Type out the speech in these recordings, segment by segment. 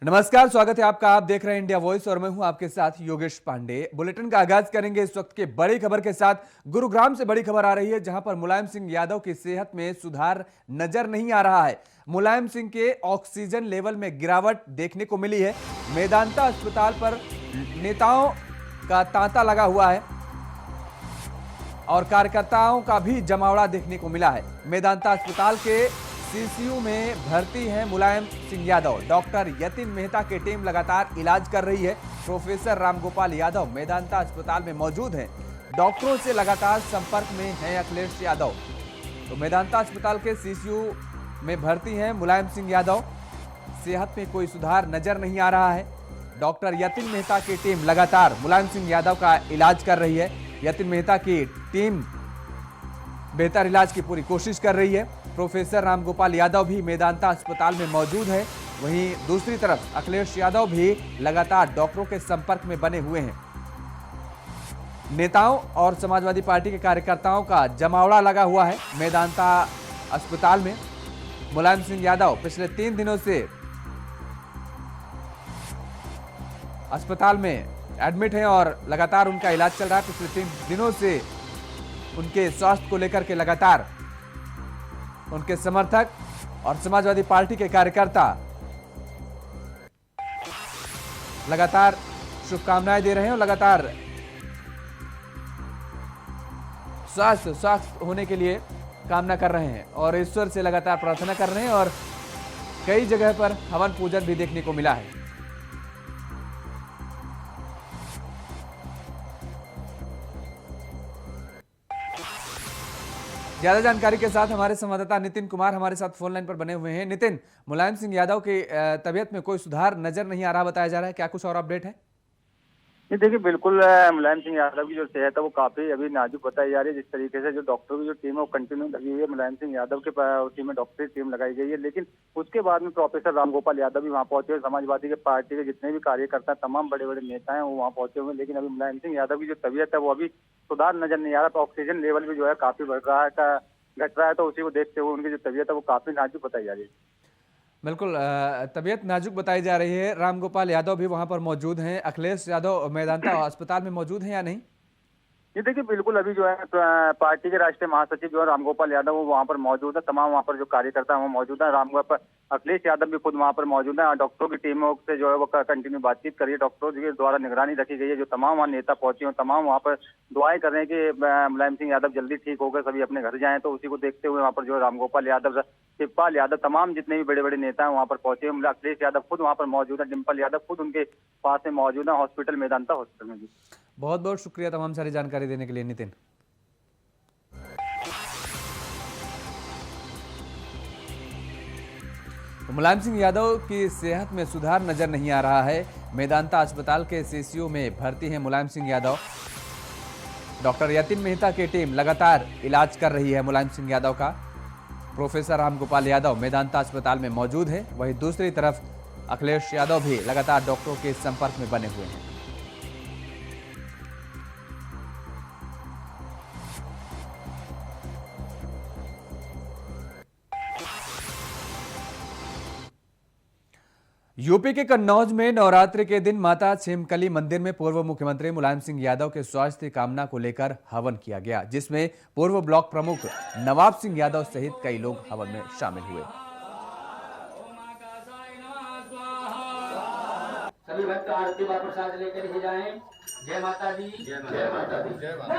नमस्कार, स्वागत है आपका। आप देख रहे हैं इंडिया वॉइस और मैं हूं आपके साथ योगेश पांडे। बुलेटिन का आगाज करेंगे इस वक्त के बड़ी खबर के साथ। गुरुग्राम से बड़ी खबर आ रही है, जहां पर मुलायम सिंह यादव की सेहत में सुधार नजर नहीं आ रहा है। मुलायम सिंह के ऑक्सीजन लेवल में गिरावट देखने को मिली है। मेदांता अस्पताल पर नेताओं का तांता लगा हुआ है और कार्यकर्ताओं का भी जमावड़ा देखने को मिला है। मेदांता अस्पताल के सीसीयू में भर्ती हैं मुलायम सिंह यादव। डॉक्टर यतिन मेहता की टीम लगातार इलाज कर रही है। प्रोफेसर रामगोपाल यादव मेदांता अस्पताल में मौजूद हैं। डॉक्टरों से लगातार संपर्क में हैं अखिलेश यादव। तो मेदांता अस्पताल के सीसीयू में भर्ती हैं मुलायम सिंह यादव। सेहत में कोई सुधार नजर नहीं आ रहा है। डॉक्टर यतिन मेहता की टीम लगातार मुलायम सिंह यादव का इलाज कर रही है। यतिन मेहता की टीम बेहतर इलाज की पूरी कोशिश कर रही है। प्रोफेसर रामगोपाल यादव भी मेदांता अस्पताल में मौजूद है। वहीं दूसरी तरफ अखिलेश यादव भी लगातार डॉक्टरों के संपर्क में बने हुए हैं। नेताओं और समाजवादी पार्टी के कार्यकर्ताओं का जमावड़ा लगा हुआ है मेदांता अस्पताल में। मुलायम सिंह यादव पिछले 3 दिनों से अस्पताल में एडमिट हैं और लगातार उनका इलाज चल रहा है। पिछले 3 दिनों से उनके स्वास्थ्य को लेकर के लगातार उनके समर्थक और समाजवादी पार्टी के कार्यकर्ता लगातार शुभकामनाएं दे रहे हैं और लगातार स्वस्थ होने के लिए कामना कर रहे हैं और ईश्वर से लगातार प्रार्थना कर रहे हैं। और कई जगह पर हवन पूजन भी देखने को मिला है। ज्यादा जानकारी के साथ हमारे संवाददाता नितिन कुमार हमारे साथ फोन लाइन पर बने हुए हैं। नितिन, मुलायम सिंह यादव की तबीयत में कोई सुधार नजर नहीं आ रहा बताया जा रहा है, क्या कुछ और अपडेट है? ये देखिए, बिल्कुल मुलायम सिंह यादव की जो सेहत है वो काफी अभी नाजुक बताई जा रही है। जिस तरीके से जो डॉक्टरों की जो टीम है वो कंटिन्यू लगी हुई है। मुलायम सिंह यादव के टीम में डॉक्टरी टीम लगाई गई है, लेकिन उसके बाद में प्रोफेसर रामगोपाल यादव भी वहां पहुंचे हुए। समाजवादी के पार्टी के जितने भी कार्यकर्ता तमाम बड़े बड़े नेता हैं वो वहां पहुंचे हुए हैं। लेकिन अभी मुलायम सिंह यादव की जो तबीयत है वो अभी सुधार नजर नहीं आ रहा। तो ऑक्सीजन लेवल भी जो है काफी बढ़ रहा है, घट रहा है। तो उसी को देखते हुए उनकी जो तबीयत है वो काफी नाजुक बताई जा रही है। बिल्कुल, तबीयत नाजुक बताई जा रही है। रामगोपाल यादव भी वहां पर मौजूद हैं। अखिलेश यादव मेदांता अस्पताल में मौजूद हैं या नहीं? ये देखिए, बिल्कुल अभी जो है पार्टी के राष्ट्रीय महासचिव जो है रामगोपाल यादव वो वहाँ पर मौजूद है। तमाम वहाँ पर जो कार्यकर्ता है वो मौजूद है। रामगोपाल अखिलेश यादव भी खुद वहाँ पर मौजूद है। डॉक्टरों की टीमों से जो है वो कंटिन्यू बातचीत कर रही है। डॉक्टरों के द्वारा निगरानी रखी गई है। जो तमाम वहाँ नेता पहुंचे हैं तमाम वहाँ पर दुआएं कर रहे हैं कि मुलायम सिंह यादव जल्दी ठीक होकर सभी अपने घर जाएं। तो उसी को देखते हुए वहाँ पर जो है रामगोपाल यादव, शिवपाल यादव, तमाम जितने भी बड़े बड़े नेता हैं वहाँ पर पहुंचे हैं। अखिलेश यादव खुद वहाँ पर मौजूद है। डिम्पल यादव खुद उनके पास में मौजूद है हॉस्पिटल, मेदांता हॉस्पिटल में भी। बहुत बहुत शुक्रिया तमाम सारी जानकारी देने के लिए नितिन। तो मुलायम सिंह यादव की सेहत में सुधार नजर नहीं आ रहा है। मेदांता अस्पताल के सीसीयू में भर्ती हैं मुलायम सिंह यादव। डॉक्टर यतिन मेहता की टीम लगातार इलाज कर रही है मुलायम सिंह यादव का। प्रोफेसर रामगोपाल यादव मेदांता अस्पताल में मौजूद है। वहीं दूसरी तरफ अखिलेश यादव भी लगातार डॉक्टरों के संपर्क में बने हुए हैं। यूपी के कन्नौज में नवरात्रि के दिन माता छिमकली मंदिर में पूर्व मुख्यमंत्री मुलायम सिंह यादव के स्वास्थ्य कामना को लेकर हवन किया गया, जिसमें पूर्व ब्लॉक प्रमुख नवाब सिंह यादव सहित कई लोग हवन में शामिल हुए। सभी भक्त आरती व प्रसाद लेकर ही जाएं। जय माता दी, जय माता दी, जय माता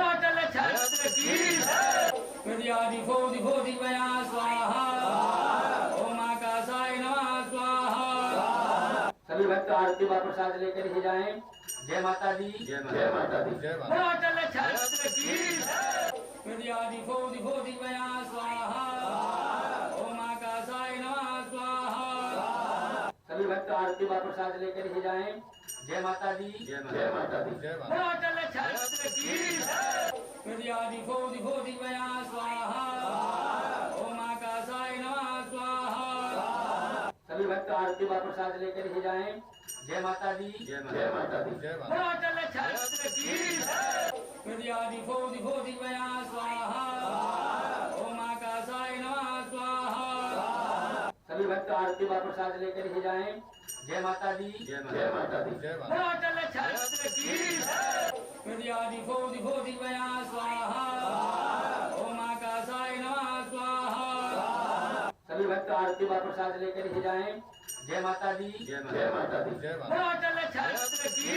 सभी भक्त आरती व प्रसाद लेकर ही जाएं। जय माता दी, जय माता दी, जय सभी भक्त आरती व प्रसाद लेकर ही जाएं। जय माता दी, जय माता दी, जय सभी भक्त आरती व प्रसाद लेकर ही जाएं। जय माता दी, जय माता दी, जय सभी सभी भक्त आरती व प्रसाद लेकर ही जाएं। जय माता दी, जय माता दी, जय माता दी। स्वाहा, ओम आकाशाय नमः स्वाहा। सभी भक्त आरती व प्रसाद लेकर ही जाएं। जय माता दी, जय माता दी, जय माता दी।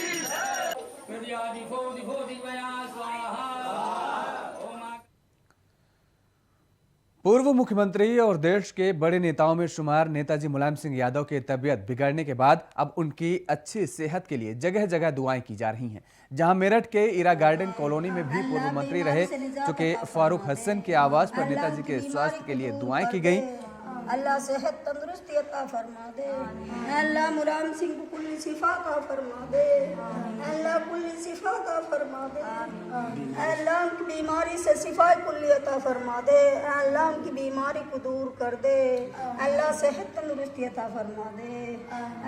पूर्व मुख्यमंत्री और देश के बड़े नेताओं में शुमार नेताजी मुलायम सिंह यादव की तबीयत बिगड़ने के बाद अब उनकी अच्छी सेहत के लिए जगह जगह दुआएं की जा रही हैं। जहां मेरठ के ईरा गार्डन कॉलोनी में भी पूर्व मंत्री रहे चुके फारूक हसन के आवास पर नेताजी के स्वास्थ्य के लिए दुआएं की गई। अल्लाह सेहत तंदुरुस्ती अता फरमा दे, अल्लाह मुलायम सिंह को कुल्ली शिफा अता फरमा दे, अल्लाह कुल्ली शिफा अता फरमा दे, अल्लाह उनकी बीमारी से शिफा कुल्ली अता फरमा दे, अल्लाह उनकी बीमारी को दूर कर दे, अल्लाह सेहत तंदुरुस्ती अता फरमा दे,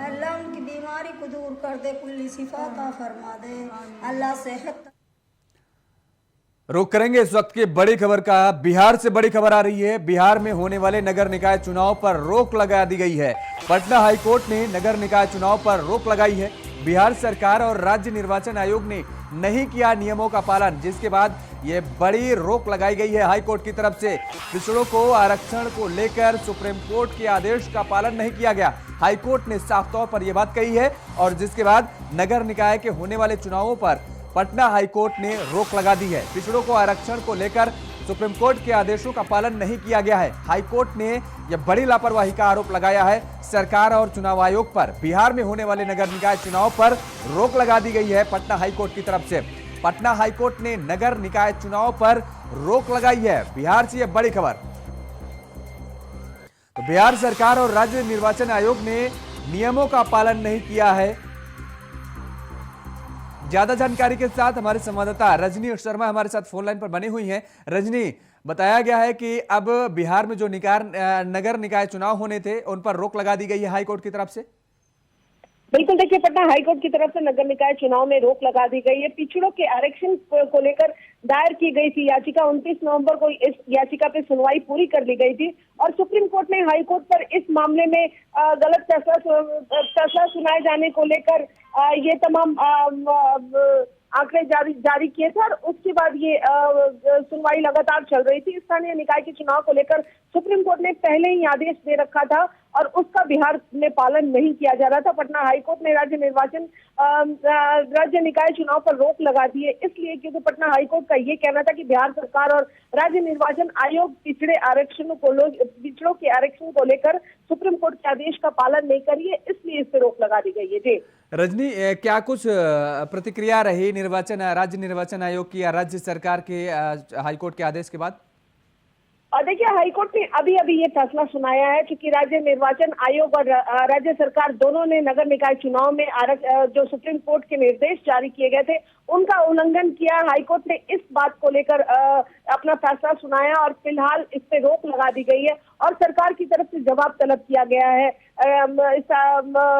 अल्लाह उनकी बीमारी को दूर कर दे, कुल्ली शिफा अता फरमा दे, अल्लाह सेहत। रुक करेंगे इस वक्त की बड़ी खबर का। बिहार से बड़ी खबर आ रही है। बिहार में होने वाले नगर निकाय चुनाव पर रोक लगा दी गई है। पटना हाईकोर्ट ने नगर निकाय चुनाव पर रोक लगाई है। बिहार सरकार और राज्य निर्वाचन आयोग ने नहीं किया नियमों का पालन, जिसके बाद ये बड़ी रोक लगाई गई है हाईकोर्ट की तरफ से। पिछड़ों को आरक्षण को लेकर सुप्रीम कोर्ट के आदेश का पालन नहीं किया गया। हाईकोर्ट ने साफ तौर पर यह बात कही है और जिसके बाद नगर निकाय के होने वाले चुनावों पर पटना हाईकोर्ट ने रोक लगा दी है। पिछड़ों को आरक्षण को लेकर सुप्रीम कोर्ट के आदेशों का पालन नहीं किया गया है। हाईकोर्ट ने यह बड़ी लापरवाही का आरोप लगाया है सरकार और चुनाव आयोग पर। बिहार में होने वाले नगर निकाय चुनाव पर रोक लगा दी गई है पटना हाईकोर्ट की तरफ से। पटना हाईकोर्ट ने नगर निकाय चुनाव पर रोक लगाई है। बिहार से यह बड़ी खबर। तो बिहार सरकार और राज्य निर्वाचन आयोग ने नियमों का पालन नहीं किया है। ज्यादा जानकारी के साथ हमारे संवाददाता रजनी शर्मा हमारे साथ फोन लाइन पर बनी हुई हैं। रजनी, बताया गया है कि अब बिहार में जो नगर निकाय चुनाव होने थे उन पर रोक लगा दी गई है हाईकोर्ट की तरफ से। बिल्कुल, देखिए पटना हाईकोर्ट की तरफ से नगर निकाय चुनाव में रोक लगा दी गई है। पिछड़ों के आरक्षण को लेकर दायर की गई थी याचिका। 29 नवंबर को इस याचिका पे सुनवाई पूरी कर ली गई थी और सुप्रीम कोर्ट ने हाईकोर्ट पर इस मामले में गलत फैसला सुनाए जाने को लेकर ये तमाम आंकड़े जारी किए थे और उसके बाद ये सुनवाई लगातार चल रही थी। स्थानीय निकाय के चुनाव को लेकर सुप्रीम कोर्ट ने पहले ही आदेश दे रखा था और उसका बिहार में पालन नहीं किया जा रहा था। पटना हाईकोर्ट ने राज्य निकाय चुनाव पर रोक लगा दी है, इसलिए क्योंकि पटना हाईकोर्ट का ये कहना था कि बिहार सरकार और राज्य निर्वाचन आयोग पिछड़ों के आरक्षण को लेकर सुप्रीम कोर्ट के आदेश का पालन नहीं करिए, इसलिए इस पर रोक लगा दी गई है। जी रजनी, क्या कुछ प्रतिक्रिया रही राज्य निर्वाचन आयोग की या राज्य सरकार के हाईकोर्ट के आदेश के बाद? और देखिए, हाईकोर्ट ने अभी ये फैसला सुनाया है क्योंकि राज्य निर्वाचन आयोग और राज्य सरकार दोनों ने नगर निकाय चुनाव में जो सुप्रीम कोर्ट के निर्देश जारी किए गए थे उनका उल्लंघन किया। हाईकोर्ट ने इस बात को लेकर अपना फैसला सुनाया और फिलहाल इस पे रोक लगा दी गई है और सरकार की तरफ से जवाब तलब किया गया है।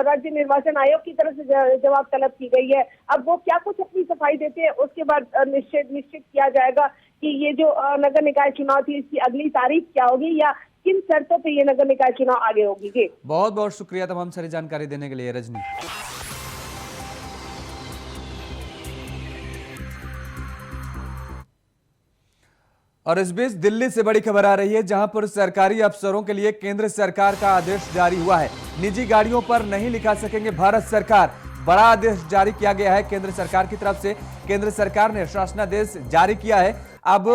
राज्य निर्वाचन आयोग की तरफ से जवाब तलब की गई है। अब वो क्या कुछ अपनी सफाई देते हैं उसके बाद निश्चित किया जाएगा कि ये जो नगर निकाय चुनाव थी इसकी अगली तारीख क्या होगी या किन शर्तों पे ये नगर निकाय चुनाव आगे होगी। जी बहुत बहुत शुक्रिया तमाम सारी जानकारी देने के लिए रजनी। और इस बीच दिल्ली से बड़ी खबर आ रही है, जहां पर सरकारी अफसरों के लिए केंद्र सरकार का आदेश जारी हुआ है। निजी गाड़ियों पर नहीं लिखा सकेंगे भारत सरकार। बड़ा आदेश जारी किया गया है केंद्र सरकार की तरफ से। केंद्र सरकार ने शासनादेश जारी किया है। अब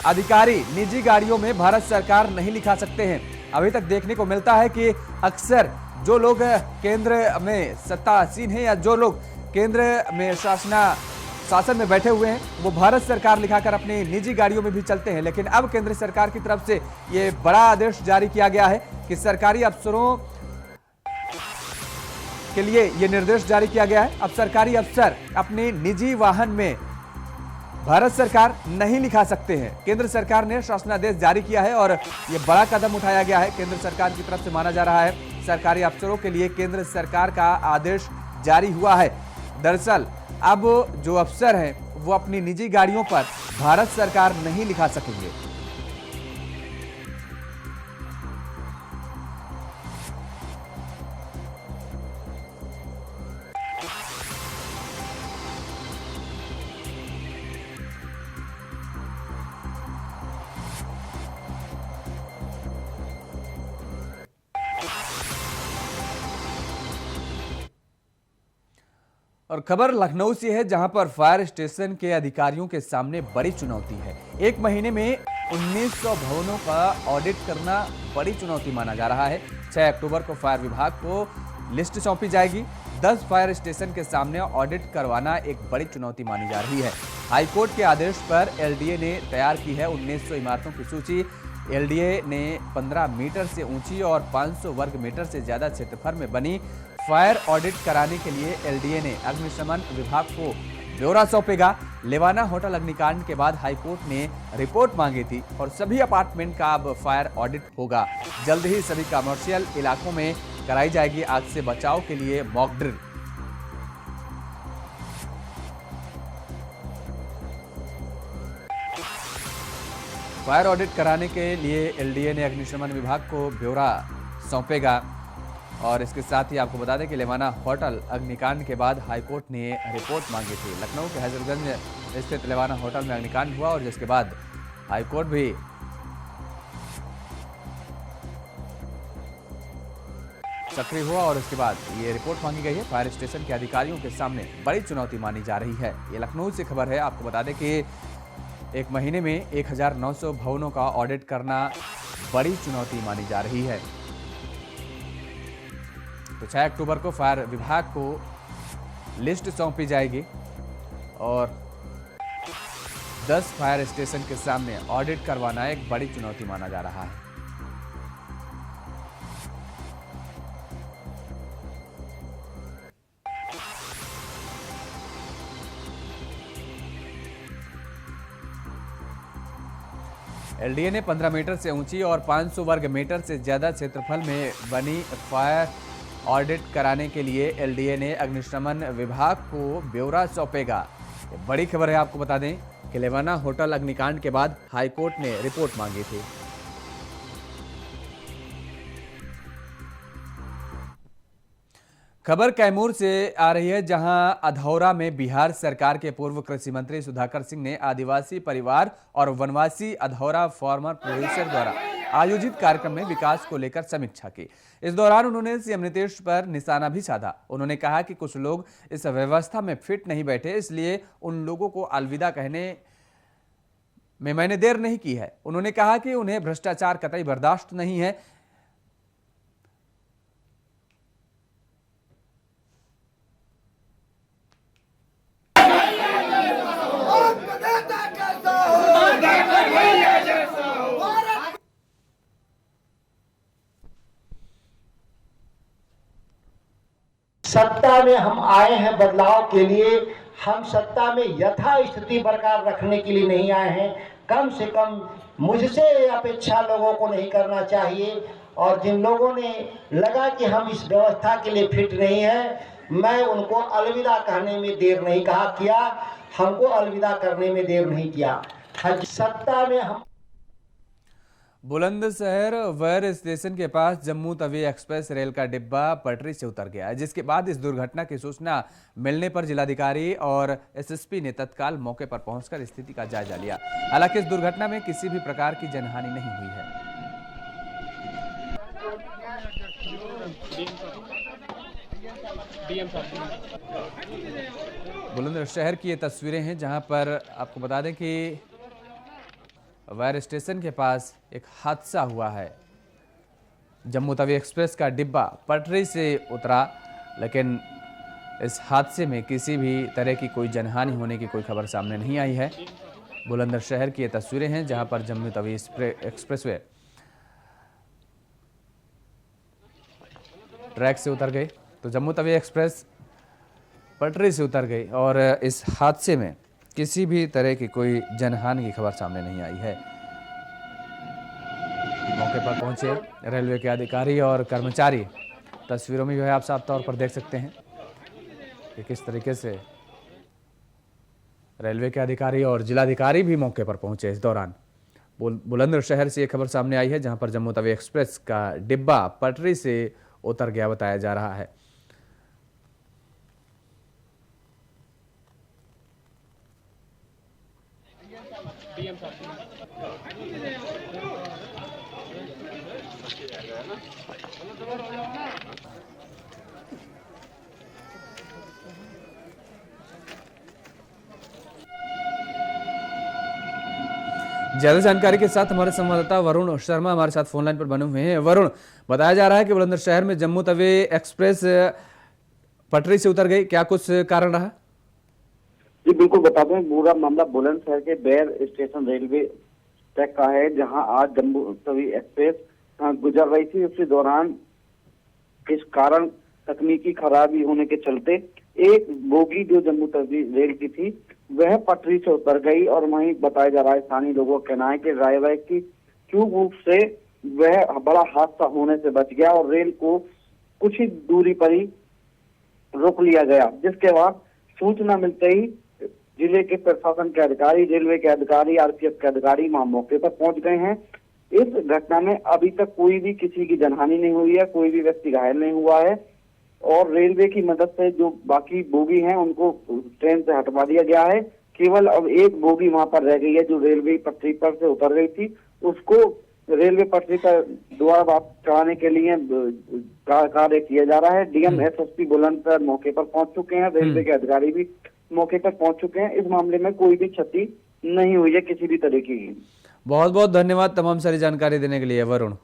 अधिकारी निजी गाड़ियों में भारत सरकार नहीं लिखा सकते हैं। अभी तक देखने को मिलता है कि अक्सर जो लोग केंद्र में सत्तासीन हैं या जो लोग केंद्र में शासन में बैठे हुए हैं वो भारत सरकार लिखाकर अपनी निजी गाड़ियों में भी चलते हैं। लेकिन अब केंद्र सरकार की तरफ से ये बड़ा आदेश जारी किया गया है कि सरकारी अफसरों के लिए ये निर्देश जारी किया गया है। अब सरकारी अफसर अपने निजी वाहन में भारत सरकार नहीं लिखा सकते हैं। केंद्र सरकार ने शासनादेश जारी किया है और ये बड़ा कदम उठाया गया है केंद्र सरकार की तरफ से, माना जा रहा है। सरकारी अफसरों के लिए केंद्र सरकार का आदेश जारी हुआ है। दरअसल अब जो अफसर हैं वो अपनी निजी गाड़ियों पर भारत सरकार नहीं लिखा सकेंगे। और खबर लखनऊ से है, जहां पर फायर स्टेशन के अधिकारियों के सामने बड़ी चुनौती है। एक महीने में 1900 भवनों का ऑडिट करना बड़ी चुनौती माना जा रहा है। 6 अक्टूबर को फायर विभाग को लिस्ट सौंपी जाएगी। 10 फायर स्टेशन के सामने ऑडिट करवाना एक बड़ी चुनौती मानी जा रही है। हाईकोर्ट के आदेश पर एलडीए ने तैयार की है 1900 इमारतों की सूची। एलडीए ने 15 मीटर से ऊंची और 500 वर्ग मीटर से ज्यादा क्षेत्रफल में बनी फायर ऑडिट कराने के लिए एलडीए ने अग्निशमन विभाग को ब्यौरा सौंपेगा। लेवाना होटल अग्निकांड के बाद हाईकोर्ट ने रिपोर्ट मांगी थी और सभी अपार्टमेंट का अब फायर ऑडिट होगा। जल्द ही सभी कमर्शियल इलाकों में कराई जाएगी आग से बचाव के लिए मॉक ड्रिल। फायर ऑडिट कराने के लिए एलडीए ने अग्निशमन विभाग को ब्यौरा सौंपेगा। और इसके साथ ही आपको बता दें कि लेवाना होटल अग्निकांड के बाद हाईकोर्ट ने रिपोर्ट मांगी थी। लखनऊ के हजरतगंज स्थित लेवाना होटल में अग्निकांड हुआ और जिसके बाद हाईकोर्ट भी सक्रिय हुआ और उसके बाद ये रिपोर्ट मांगी गई है। फायर स्टेशन के अधिकारियों के सामने बड़ी चुनौती मानी जा रही है। ये लखनऊ से खबर है। आपको बता दें कि एक महीने में 1900 भवनों का ऑडिट करना बड़ी चुनौती मानी जा रही है। तो 6 अक्टूबर को फायर विभाग को लिस्ट सौंपी जाएगी और 10 फायर स्टेशन के सामने ऑडिट करवाना एक बड़ी चुनौती माना जा रहा है। एलडीए ने 15 मीटर से ऊंची और 500 वर्ग मीटर से ज्यादा क्षेत्रफल में बनी फायर ऑडिट कराने के लिए एलडीए ने अग्निशमन विभाग को ब्यौरा सौंपेगा। बड़ी खबर है। आपको बता दें कि लेवाना होटल अग्निकांड के बाद हाईकोर्ट ने रिपोर्ट मांगी थी। खबर कैमूर से आ रही है, जहां अधौरा में बिहार सरकार के पूर्व कृषि मंत्री सुधाकर सिंह ने आदिवासी परिवार और वनवासी अधौरा फार्मर प्रोड्यूसर द्वारा आयोजित कार्यक्रम में विकास को लेकर समीक्षा की। इस दौरान उन्होंने सीएम नीतीश पर निशाना भी साधा। उन्होंने कहा कि कुछ लोग इस व्यवस्था में फिट नहीं बैठे, इसलिए उन लोगों को अलविदा कहने में मैंने देर नहीं की है। उन्होंने कहा कि उन्हें भ्रष्टाचार कतई बर्दाश्त नहीं है। सत्ता में हम आए हैं बदलाव के लिए। हम सत्ता में यथा स्थिति बरकरार रखने के लिए नहीं आए हैं। कम से कम मुझसे अपेक्षा लोगों को नहीं करना चाहिए। और जिन लोगों ने लगा कि हम इस व्यवस्था के लिए फिट नहीं है, मैं उनको अलविदा कहने में देर नहीं किया। हमको अलविदा करने में देर नहीं किया। सत्ता में हम बुलंदशहर वायर स्टेशन के पास जम्मू तवी एक्सप्रेस रेल का डिब्बा पटरी से उतर गया, जिसके बाद इस दुर्घटना की सूचना मिलने पर जिलाधिकारी और एसएसपी ने तत्काल मौके पर पहुंचकर स्थिति का जायजा लिया। हालांकि इस दुर्घटना में किसी भी प्रकार की जनहानि नहीं हुई है। बुलंदशहर की ये तस्वीरें हैं, जहां पर आपको बता दें कि वायर स्टेशन के पास एक हादसा हुआ है। जम्मू तवी एक्सप्रेस का डिब्बा पटरी से उतरा, लेकिन इस हादसे में किसी भी तरह की कोई जनहानि होने की कोई खबर सामने नहीं आई है। बुलंदशहर की ये तस्वीरें हैं, जहां पर जम्मू तवी एक्सप्रेसवे ट्रैक से उतर गई। तो जम्मू तवी एक्सप्रेस पटरी से उतर गई और इस हादसे में किसी भी तरह की कोई जनहानि की खबर सामने नहीं आई है। मौके पर पहुंचे रेलवे के अधिकारी और कर्मचारी। तस्वीरों में जो है आप साफ तौर पर देख सकते हैं कि किस तरीके से रेलवे के अधिकारी और जिलाधिकारी भी मौके पर पहुंचे। इस दौरान बुलंदशहर से ये खबर सामने आई है, जहां पर जम्मू तवी एक्सप्रेस का डिब्बा पटरी से उतर गया बताया जा रहा है। ज्यादा जानकारी के साथ हमारे संवाददाता वरुण शर्मा हमारे साथ फोन लाइन पर बने हुए हैं। वरुण, बताया जा रहा है कि बुलंदशहर में जम्मू तवी एक्सप्रेस पटरी से उतर गई, क्या कुछ कारण रहा? जी बिल्कुल बता दें, पूरा मामला बुलंदशहर के बैर स्टेशन रेलवे ट्रैक का है, जहां आज जम्मू तवी एक्सप्रेस गुजर रही थी। उसी दौरान इस कारण तकनीकी खराबी होने के चलते एक बोगी जो जम्मू तवी रेल की थी वह पटरी से उतर गई। और वहीं बताया जा रहा है, स्थानीय लोगों का कहना है कि ड्राइवर की चूक रूप से वह बड़ा हादसा होने से बच गया और रेल को कुछ ही दूरी पर ही रोक लिया गया। जिसके बाद सूचना मिलते ही जिले के प्रशासन के अधिकारी, रेलवे के अधिकारी, आरपीएफ के अधिकारी वहां मौके पर पहुंच गए हैं। इस घटना में अभी तक कोई भी किसी की जनहानि नहीं हुई है, कोई भी व्यक्ति घायल नहीं हुआ है और रेलवे की मदद से जो बाकी बोगी हैं उनको ट्रेन से हटवा दिया गया है। केवल अब एक बोगी वहां पर रह गई है जो रेलवे पटरी पर से उतर गई थी, उसको रेलवे पटरी पर दोबारा वापस चढ़ाने के लिए कार्य किया जा रहा है। डीएम एसएसपी बुलंदशहर मौके पर पहुंच चुके हैं, रेलवे के अधिकारी भी मौके पर पहुंच चुके हैं। इस मामले में कोई भी क्षति नहीं हुई है किसी भी तरीके की। बहुत बहुत धन्यवाद तमाम सारी जानकारी देने के लिए वरुण।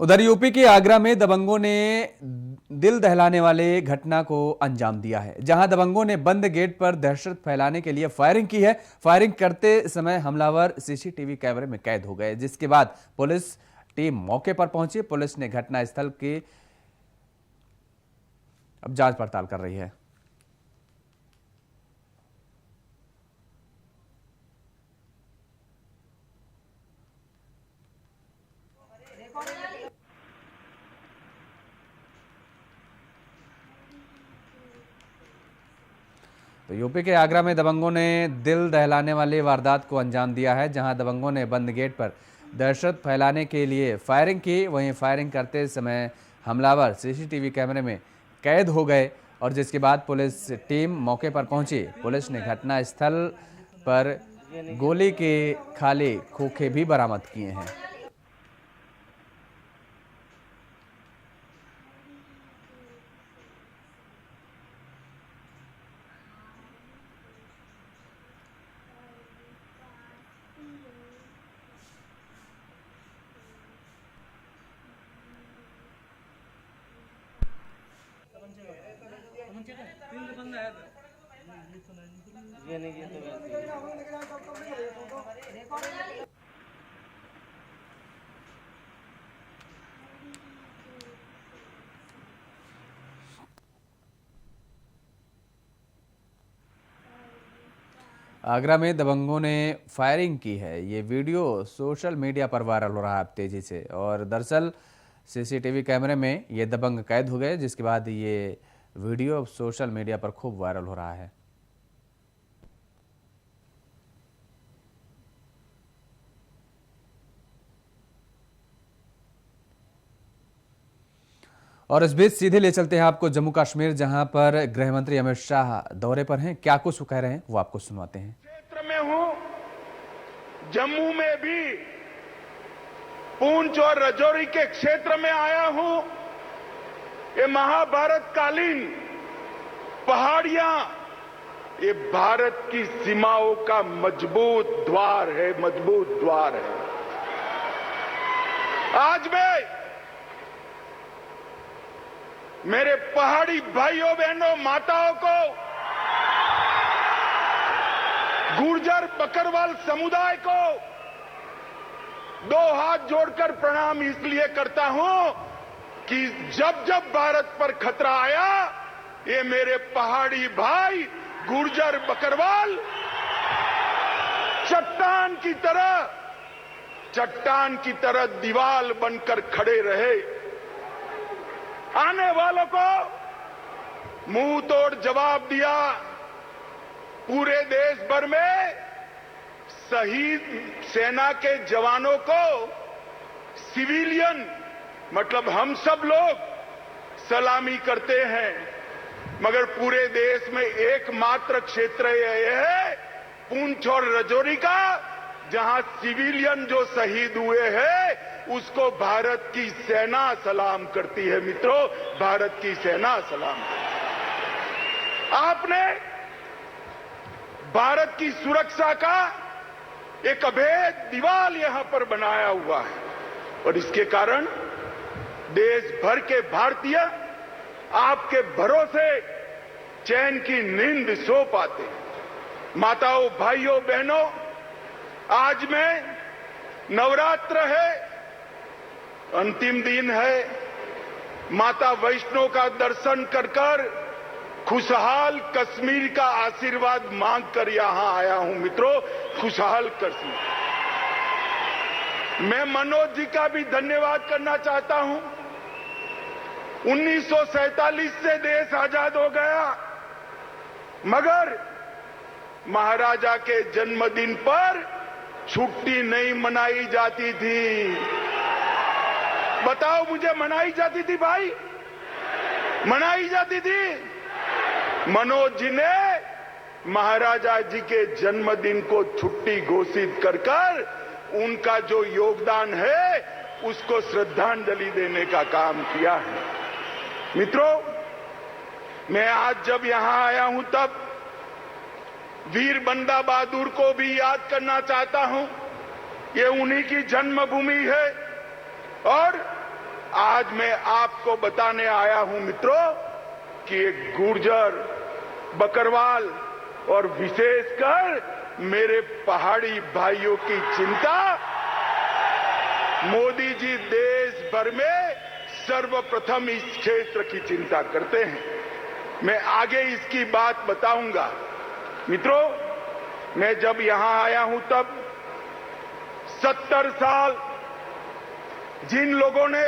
उधर यूपी के आगरा में दबंगों ने दिल दहलाने वाले घटना को अंजाम दिया है, जहां दबंगों ने बंद गेट पर दहशत फैलाने के लिए फायरिंग की है। फायरिंग करते समय हमलावर सीसीटीवी कैमरे में कैद हो गए, जिसके बाद पुलिस टीम मौके पर पहुंची। पुलिस ने घटनास्थल की अब जांच पड़ताल कर रही है। तो यूपी के आगरा में दबंगों ने दिल दहलाने वाली वारदात को अंजाम दिया है, जहां दबंगों ने बंद गेट पर दहशत फैलाने के लिए फायरिंग की। वहीं फायरिंग करते समय हमलावर सीसीटीवी कैमरे में कैद हो गए और जिसके बाद पुलिस टीम मौके पर पहुंची। पुलिस ने घटनास्थल पर गोली के खाली खोखे भी बरामद किए हैं। आगरा में दबंगों ने फायरिंग की है, ये वीडियो सोशल मीडिया पर वायरल हो रहा है तेजी से। और दरअसल सीसीटीवी कैमरे में ये दबंग कैद हो गए, जिसके बाद ये वीडियो सोशल मीडिया पर खूब वायरल हो रहा है। और इस बीच सीधे ले चलते हैं आपको जम्मू कश्मीर, जहां पर गृह मंत्री अमित शाह दौरे पर हैं। क्या कुछ कह रहे हैं वो आपको सुनाते हैं। क्षेत्र में हूं, जम्मू में भी पूंछ और राजौरी के क्षेत्र में आया हूं। ये महाभारत कालीन पहाड़ियां ये भारत की सीमाओं का मजबूत द्वार है, मजबूत द्वार है। आज मैं मेरे पहाड़ी भाइयों बहनों माताओं को, गुर्जर बकरवाल समुदाय को दो हाथ जोड़कर प्रणाम इसलिए करता हूं कि जब जब भारत पर खतरा आया, ये मेरे पहाड़ी भाई गुर्जर बकरवाल चट्टान की तरह दीवार बनकर खड़े रहे। आने वालों को मुंह तोड़ जवाब दिया। पूरे देश भर में शहीद सेना के जवानों को सिविलियन मतलब हम सब लोग सलामी करते हैं, मगर पूरे देश में एकमात्र क्षेत्र यह है पूंछ और राजौरी का, जहां सिविलियन जो शहीद हुए हैं उसको भारत की सेना सलाम करती है। मित्रों, भारत की सेना सलाम करती है। आपने भारत की सुरक्षा का एक अभेद दीवार यहां पर बनाया हुआ है और इसके कारण देश भर के भारतीय आपके भरोसे चैन की नींद सो पाते हैं। माताओं, भाइयों, बहनों, आज में नवरात्र है, अंतिम दिन है। माता वैष्णो का दर्शन कर कर खुशहाल कश्मीर का आशीर्वाद मांगकर यहां आया हूं मित्रों, खुशहाल कश्मीर। मैं मनोज जी का भी धन्यवाद करना चाहता हूं। 1947 से देश आजाद हो गया, मगर महाराजा के जन्मदिन पर छुट्टी नहीं मनाई जाती थी। बताओ मुझे, मनाई जाती थी भाई? मनाई जाती थी? मनोज जी ने महाराजा जी के जन्मदिन को छुट्टी घोषित कर उनका जो योगदान है उसको श्रद्धांजलि देने का काम किया है। मित्रों, मैं आज जब यहां आया हूं तब वीर बंदा बहादुर को भी याद करना चाहता हूं। ये उन्हीं की जन्मभूमि है और आज मैं आपको बताने आया हूं मित्रों कि एक गुर्जर, बकरवाल और विशेषकर मेरे पहाड़ी भाइयों की चिंता मोदी जी देश भर में सर्वप्रथम इस क्षेत्र की चिंता करते हैं। मैं आगे इसकी बात बताऊंगा। मित्रों, मैं जब यहां आया हूं तब 70 साल जिन लोगों ने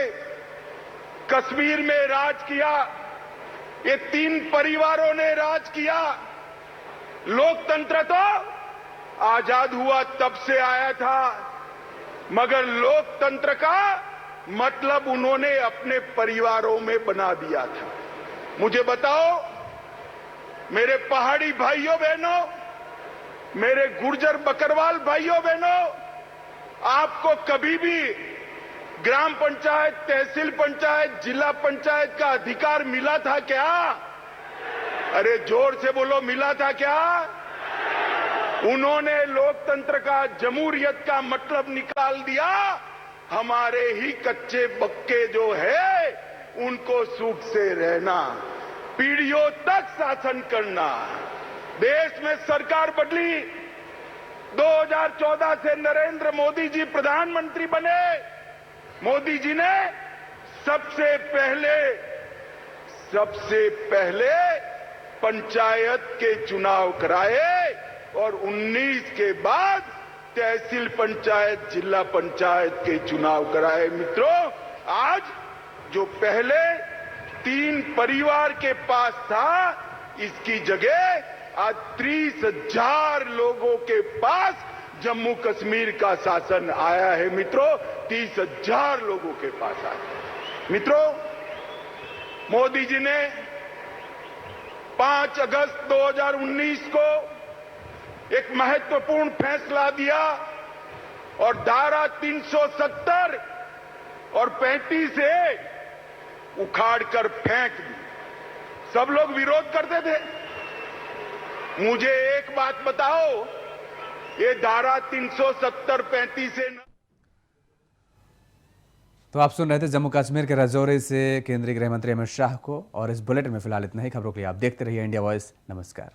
कश्मीर में राज किया, ये 3 परिवारों ने राज किया। लोकतंत्र तो आजाद हुआ तब से आया था, मगर लोकतंत्र का मतलब उन्होंने अपने परिवारों में बना दिया था। मुझे बताओ मेरे पहाड़ी भाइयों बहनों, मेरे गुर्जर बकरवाल भाइयों बहनों, आपको कभी भी ग्राम पंचायत, तहसील पंचायत, जिला पंचायत का अधिकार मिला था क्या? अरे जोर से बोलो, मिला था क्या? उन्होंने लोकतंत्र का, जमहूरियत का मतलब निकाल दिया। हमारे ही कच्चे बक्के जो है उनको सुख से रहना, पीढ़ियों तक शासन करना। देश में सरकार बदली, 2014 से नरेंद्र मोदी जी प्रधानमंत्री बने। मोदी जी ने सबसे पहले पंचायत के चुनाव कराए और 19 के बाद तहसील पंचायत, जिला पंचायत के चुनाव कराए। मित्रों, आज जो पहले 3 परिवार के पास था, इसकी जगह आज 30,000 लोगों के पास जम्मू कश्मीर का शासन आया है। मित्रों, 30,000 लोगों के पास आया। मित्रों, मोदी जी ने 5 अगस्त 2019 को एक महत्वपूर्ण फैसला दिया और धारा 370 और 35 से उखाड़कर फेंक दी। सब लोग विरोध करते थे। मुझे एक बात बताओ, ये धारा 370, 35 से तो आप सुन रहे थे जम्मू कश्मीर के राजौरी से केंद्रीय गृह मंत्री अमित शाह को। और इस बुलेटिन में फिलहाल इतना ही। खबरों के लिए आप देखते रहिए इंडिया वॉइस। नमस्कार।